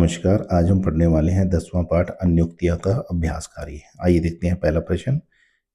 नमस्कार। आज हम पढ़ने वाले हैं 10वां पाठ अन्योक्तिया का अभ्यास कार्य। आइए देखते हैं पहला प्रश्न।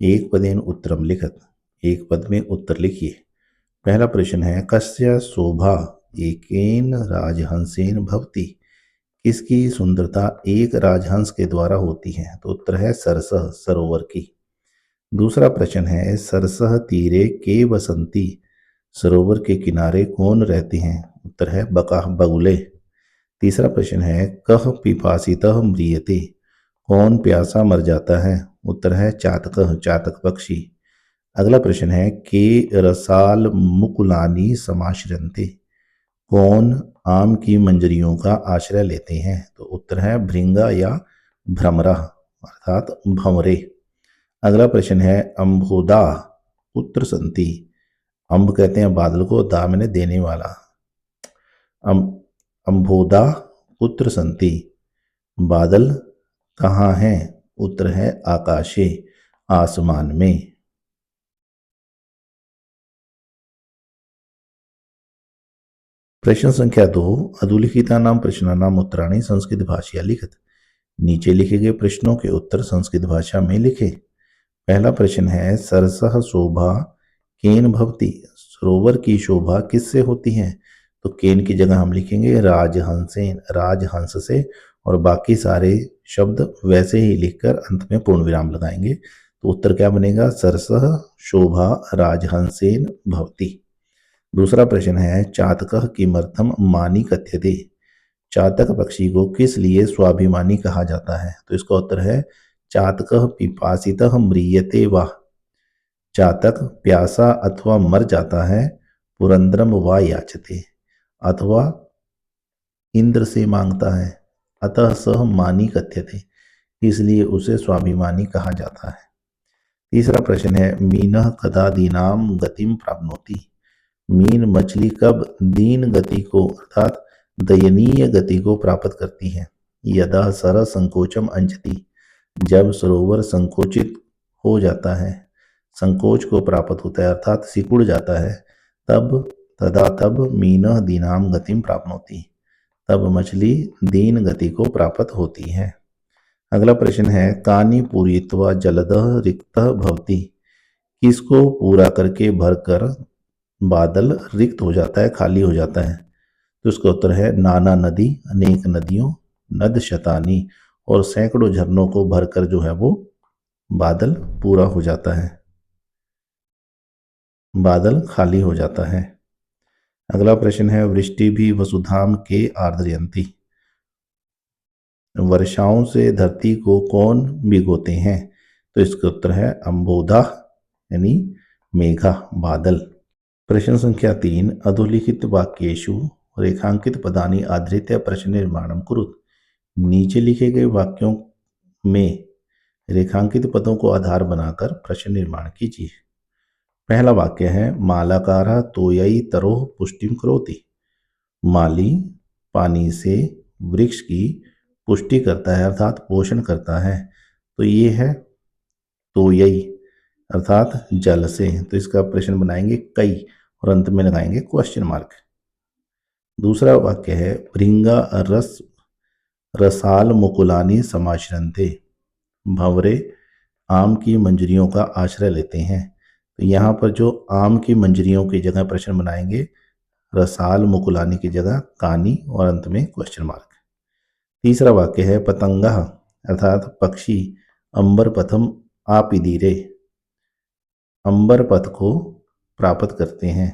एक पदेन उत्तरम लिखत, एक पद में उत्तर लिखिए। पहला प्रश्न है कस्य शोभा एकेन राजहंसेन भवति, किसकी सुंदरता एक राजहंस के द्वारा होती है? तो उत्तर है सरसह, सरोवर की। दूसरा प्रश्न है सरसह तीरे के बसंती, सरोवर के किनारे कौन रहते हैं? उत्तर है बकाह, बगुले। तीसरा प्रश्न है कह पिपासितः म्रियते, कौन प्यासा मर जाता है? उत्तर है चातकः, चातक पक्षी। अगला प्रश्न है के रसाल मुकुलानी समाश्रयन्ते, कौन आम की मंजरियों का आश्रय लेते हैं? तो उत्तर है भृंगा या भ्रमरा अर्थात भंवरे। अगला प्रश्न है अम्भोदा पुत्र संति, अम्ब कहते हैं बादल को, दा मैंने देने वाला। अम्भोदा पुत्र संति, बादल कहाँ हैं? उत्तर है आकाशे, आसमान में। प्रश्न संख्या 2 अधोलिखिता नाम प्रश्नानाम उत्तराणि संस्कृत भाषया लिखत। नीचे लिखे गए प्रश्नों के उत्तर संस्कृत भाषा में लिखे। पहला प्रश्न है सरसह शोभा केन भवति, सरोवर की शोभा किससे होती है? तो केन की जगह हम लिखेंगे राजहंसेन, राजहंस से, और बाकी सारे शब्द वैसे ही लिखकर अंत में पूर्ण विराम लगाएंगे। तो उत्तर क्या बनेगा? सरसह शोभा राजहंसेन भवति। दूसरा प्रश्न है चातकः किमर्थम मानी कथ्यते, चातक पक्षी को किस लिए स्वाभिमानी कहा जाता है? तो इसका उत्तर है चातकः पिपासितः म्रियते वा, चातक प्यासा अथवा मर जाता है, पुरंद्रम वा याचते, अथवा इंद्र से मांगता है, अतः सह मानी कथ्यते, इसलिए उसे स्वाभिमानी कहा जाता है। तीसरा प्रश्न है मीनः कदा दीनाम गतिम प्राप्नोति, मीन मछली कब दीन गति को अर्थात दयनीय गति को प्राप्त करती है? यदा सर संकोचम अंजति, जब सरोवर संकोचित हो जाता है, संकोच को प्राप्त होता है अर्थात सिकुड़ जाता है, तब मीनः दीनाम गतिम प्राप्नोति, तब मछली दीन गति को प्राप्त होती है। अगला प्रश्न है कानी पूरित्वा जलदः रिक्तः भवति, किसको पूरा करके भरकर बादल रिक्त हो जाता है, खाली हो जाता है? तो उसका उत्तर है नाना नदी, अनेक नदियों, नद शतानी, और सैकड़ों झरनों को भरकर जो है वो बादल पूरा हो जाता है, बादल खाली हो जाता है। अगला प्रश्न है वृष्टि भी वसुधाम के आर्द्रयंती, वर्षाओं से धरती को कौन भिगोते हैं? तो इसका उत्तर है अम्बोधा यानी मेघा, बादल। प्रश्न संख्या 3 अधोलिखित वाक्येषु रेखांकित पदानि आधृत्य प्रश्न निर्माणम कुरुत, नीचे लिखे गए वाक्यों में रेखांकित पदों को आधार बनाकर प्रश्न निर्माण कीजिए। पहला वाक्य है मालाकारः तोयई तरोह पुष्टिम करोति, माली पानी से वृक्ष की पुष्टि करता है अर्थात पोषण करता है। तो ये है तोयई अर्थात जल से, तो इसका प्रश्न बनाएंगे कई और अंत में लगाएंगे क्वेश्चन मार्क। दूसरा वाक्य है भृंगा रसाल मुकुलानी समाश्रयन्ते, भंवरे आम की मंजरियों का आश्रय लेते हैं। तो यहाँ पर जो आम की मंजरियों की जगह प्रश्न बनाएंगे रसाल मुकुलानी की जगह कानी और अंत में क्वेश्चन मार्क। तीसरा वाक्य है पतंगा अर्थात पक्षी अंबर पथम आपिदीरे, अंबर पथ को प्राप्त करते हैं।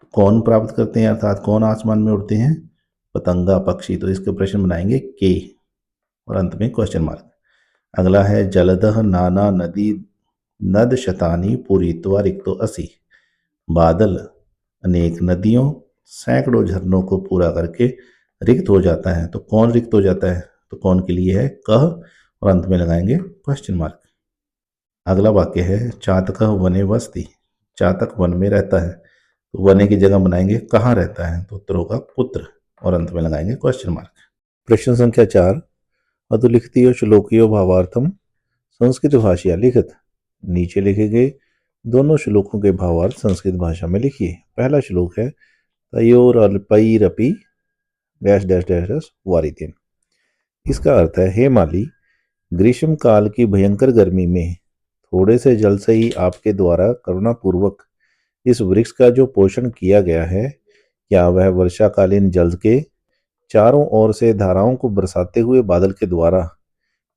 तो कौन प्राप्त करते हैं अर्थात कौन आसमान में उड़ते हैं? पतंगा पक्षी। तो इसके प्रश्न बनाएंगे के और अंत में क्वेश्चन मार्क। अगला है जलदह नाना नदी नद शतानी पूरित्वा रिक्तो असि, बादल अनेक नदियों सैकड़ों झरनों को पूरा करके रिक्त हो जाता है। तो कौन रिक्त हो जाता है? तो कौन के लिए है कह और अंत में लगाएंगे क्वेश्चन मार्क। अगला वाक्य है चातकः वने वसति, चातक वन में रहता है। तो वने की जगह बनाएंगे कहाँ रहता है? तो उत्तर होगा पुत्र और अंत में लगाएंगे क्वेश्चन मार्क। प्रश्न संख्या 4 अधोलिखितो श्लोकियो भावार्थम संस्कृत भाषया लिखित, नीचे लिखे गए दोनों श्लोकों के भावार्थ संस्कृत भाषा में लिखिए। पहला श्लोक है तयोरल्पैरपि डैश डैश डैश डैश वारितेन, इसका अर्थ है, हे माली, ग्रीष्म काल की भयंकर गर्मी में थोड़े से जल से ही आपके द्वारा करुणापूर्वक इस वृक्ष का जो पोषण किया गया है, क्या वह वर्षाकालीन जल के चारों ओर से धाराओं को बरसाते हुए बादल के द्वारा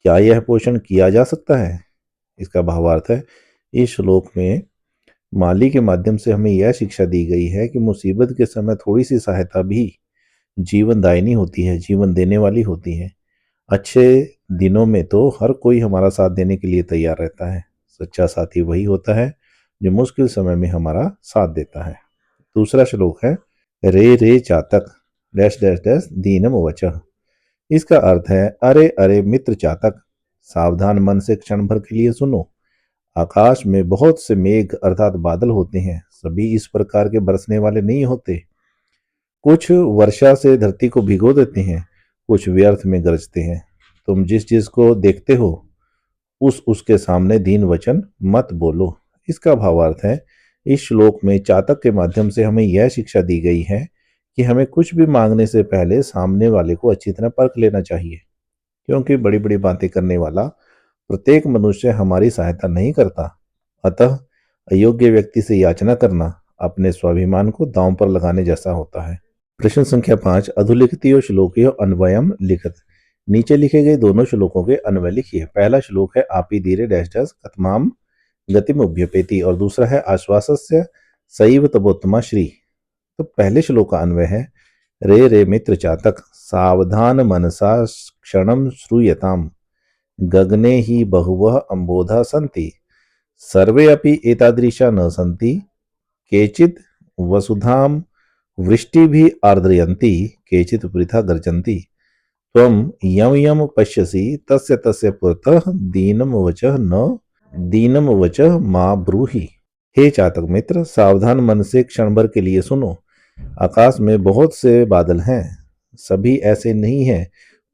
क्या यह पोषण किया जा सकता है? इसका भावार्थ है, इस श्लोक में माली के माध्यम से हमें यह शिक्षा दी गई है कि मुसीबत के समय थोड़ी सी सहायता भी जीवनदायिनी होती है, जीवन देने वाली होती है। अच्छे दिनों में तो हर कोई हमारा साथ देने के लिए तैयार रहता है। सच्चा साथी वही होता है जो मुश्किल समय में हमारा साथ देता है। दूसरा श्लोक है, रे रे चातक डैश डैश डैश दीनम वचः। इसका अर्थ है, अरे अरे मित्र चातक, सावधान मन से क्षण भर के लिए सुनो। आकाश में बहुत से मेघ अर्थात बादल होते हैं, सभी इस प्रकार के बरसने वाले नहीं होते। कुछ वर्षा से धरती को भिगो देते हैं, कुछ व्यर्थ में गरजते हैं। तुम जिस चीज को देखते हो उसके सामने दीन वचन मत बोलो। इसका भावार्थ है, इस श्लोक में चातक के माध्यम से हमें यह शिक्षा दी गई है कि हमें कुछ भी मांगने से पहले सामने वाले को अच्छी तरह परख लेना चाहिए, क्योंकि बड़ी बड़ी बातें करने वाला प्रत्येक मनुष्य हमारी सहायता नहीं करता। अतः अयोग्य व्यक्ति से याचना करना अपने स्वाभिमान को दांव पर लगाने जैसा होता है। प्रश्न संख्या 5, अधोलिखित श्लोकियो अन्वयम लिखित। नीचे लिखे गए दोनों श्लोकों के अन्वय लिखिए। पहला श्लोक है, आपी धीरे डैश डैश कथमाम गतिमुभ्यपेति, और दूसरा है, आश्वासस्य सैव तबोत्तमा श्री। तो पहले श्लोक का अन्वय है, रे रे मित्र चातक, सावधान मनसा क्षणम श्रूयताम, गगने ही बहुवः अम्बोधा सन्ति, सर्वे अपि एतादृशा न सन्ति, केचित् वसुधाम वृष्टि भी आर्द्रयन्ति, केचित् वृथा गर्जन्ति, त्वं यं यं पश्यसि तस्य तस्य पुरतः दीनम वचः मा ब्रूहि। हे चातक मित्र, सावधान मन से क्षण भर के लिए सुनो। आकाश में बहुत से बादल हैं, सभी ऐसे नहीं हैं।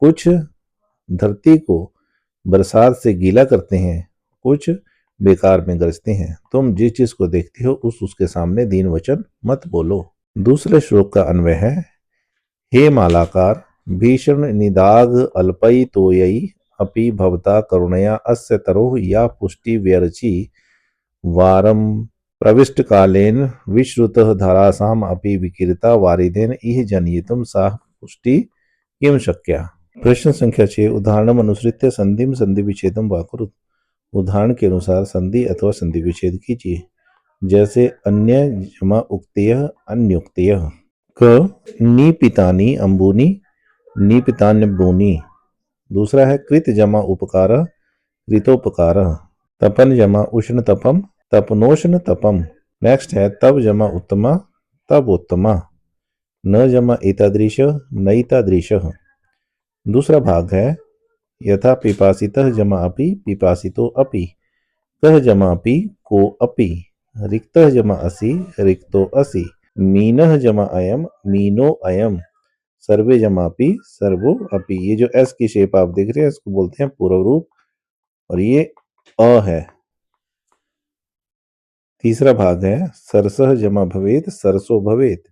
कुछ धरती को बरसात से गीला करते हैं, कुछ बेकार में गरजते हैं। तुम जिस चीज को देखते हो उसके सामने दीन वचन मत बोलो। दूसरे श्लोक का अन्वय है, हे मालाकार, भीषण निदाग अल्पई तोयई अपि भवता करुणया अस्य तरोः या पुष्टि व्यरचि वारम प्रविष्ट कालेन विश्रुतः धारासाम अपि विकीर्ता वारिदेन इह जनयितुम सा पुष्टि किम शक्या। प्रश्न संख्या 6, उदाहरणम अनुसृत्य संधिम संधि विच्छेदम वा कुरु। उदाहरण के अनुसार संधि अथवा संधि विच्छेद कीजिए। जैसे अन्य जमा उक्तय अन्युक्तय। क निपितानि अंबुनि निपितान्यंबुनि। दूसरा है, कृत जमा उपकार कृतोपकार। तपन जमा उष्ण तपम तपनोष्ण तपम। नेक्स्ट है, तब जमा उत्तमा तबोत्तमा। न जमा एतादृश नैतादृश। दूसरा भाग है, यथा पिपासितः जमा अपि पिपासितो अपि, कह जमा अपि को अपि, रिक्तः जमा असि रिक्तो असि, मीनः जमा अयम मीनो अयम, सर्वे जमा अपि सर्वो अपि। ये जो एस की शेप आप देख रहे हैं इसको बोलते हैं पूर्व रूप, और ये अ है। तीसरा भाग है, सरसः जमा भवेत सरसो भवेत,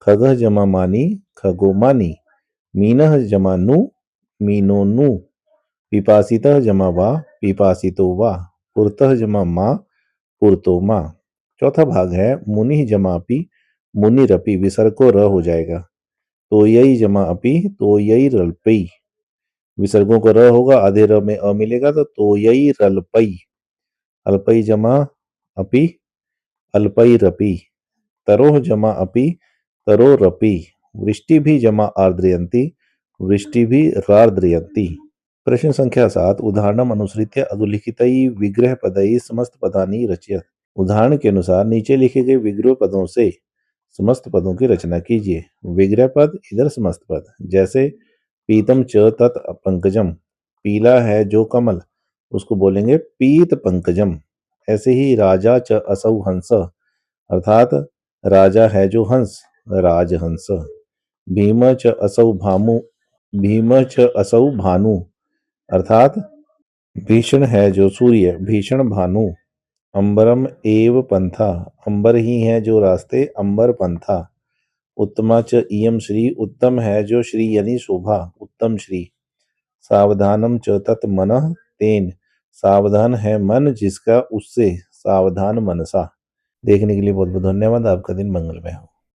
खगः जमा मानी खगो मानी, मीनः जमा नु मीनो नु, पिपासितः जमा वा पिपासितो वा, पुरतः जमा मा पुरतो मा। चौथा भाग है, मुनि जमा अपि मुनिरपि, विसर्ग को र हो जाएगा। तो यही जमा अपि तो यही रल्पई, विसर्गों को र होगा, आधे र में अ मिलेगा तो यही रल्पई। अल्पई जमा अपि अल्पई रपि, तरोह जमा अपि तरो रपि, वृष्टि भी जमा आर्द्रयन्ति वृष्टि भी रार्द्रयन्ति। प्रश्न संख्या 7, उदाहरणम अनुसृत्य अधोलिखितै विग्रह पदै समस्त पदानि रचयत। उदाहरण के अनुसार नीचे लिखे गए विग्रह पदों से समस्त पदों की रचना कीजिए। विग्रह पद इधर समस्त पद, जैसे पीतम च तत् पंकजम, पीला है जो कमल, उसको बोलेंगे पीत पंकजम। ऐसे ही राजा च असौ हंस, अर्थात राजा है जो हंस, राजहंस। भीम च असौ भानु, भीम च असौ भानु, अर्थात भीषण है जो सूर्य, भीषण भानु। अंबरम एव पंथा, अंबर ही है जो रास्ते, अंबर पंथा। उत्तमा च इयम श्री, उत्तम है जो श्री यानी शोभा, उत्तम श्री। सावधानम च तत् मनः तेन, सावधान है मन जिसका उससे, सावधान मनसा। देखने के लिए बहुत बहुत धन्यवाद। आपका दिन मंगलमय हो।